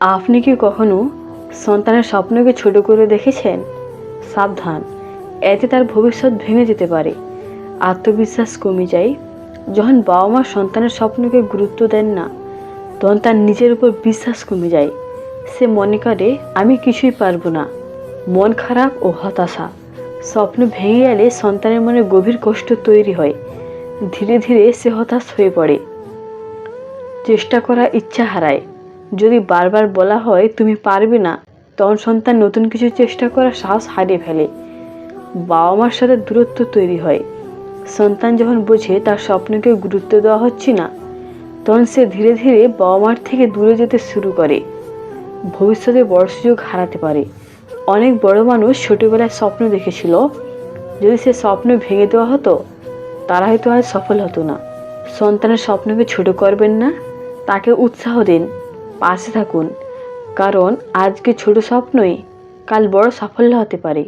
আপনি কি কখনো সন্তানের স্বপ্নকে ছোট করে দেখেছেন? সাবধান, এতে তার ভবিষ্যৎ ভেঙে যেতে পারে। আত্মবিশ্বাস কমে যায়। যখন বাবা মা সন্তানের স্বপ্নকে গুরুত্ব দেন না, তখন তার নিজের উপর বিশ্বাস কমে যায়। সে মনে করে আমি কিছুই পারবো না। মন খারাপ ও হতাশা। স্বপ্ন ভেঙে গেলে সন্তানের মনে গভীর কষ্ট তৈরি হয়। ধীরে ধীরে সে হতাশ হয়ে পড়ে, চেষ্টা করার ইচ্ছা হারায়। যদি বারবার বলা হয় তুমি পারবে না, তখন সন্তান নতুন কিছু চেষ্টা করার সাহস হারিয়ে ফেলে। বাবা মার সাথে দূরত্ব তৈরি হয়। সন্তান যখন বোঝে তার স্বপ্নকে গুরুত্ব দেওয়া হচ্ছে না, তখন সে ধীরে ধীরে বাবা মার থেকে দূরে যেতে শুরু করে। ভবিষ্যতে বড় সুযোগ হারাতে পারে। অনেক বড় মানুষ ছোটবেলায় স্বপ্ন দেখেছিল, যদি সে স্বপ্ন ভেঙে দেওয়া হতো, তারা হয়তো আজ সফল হতো না। সন্তানের স্বপ্নকে ছোট করবেন না, তাকে উৎসাহ দিন, পাশে থাকুন। কারণ আজকে ছোট স্বপ্নই কাল বড় সাফল্য হতে পারে।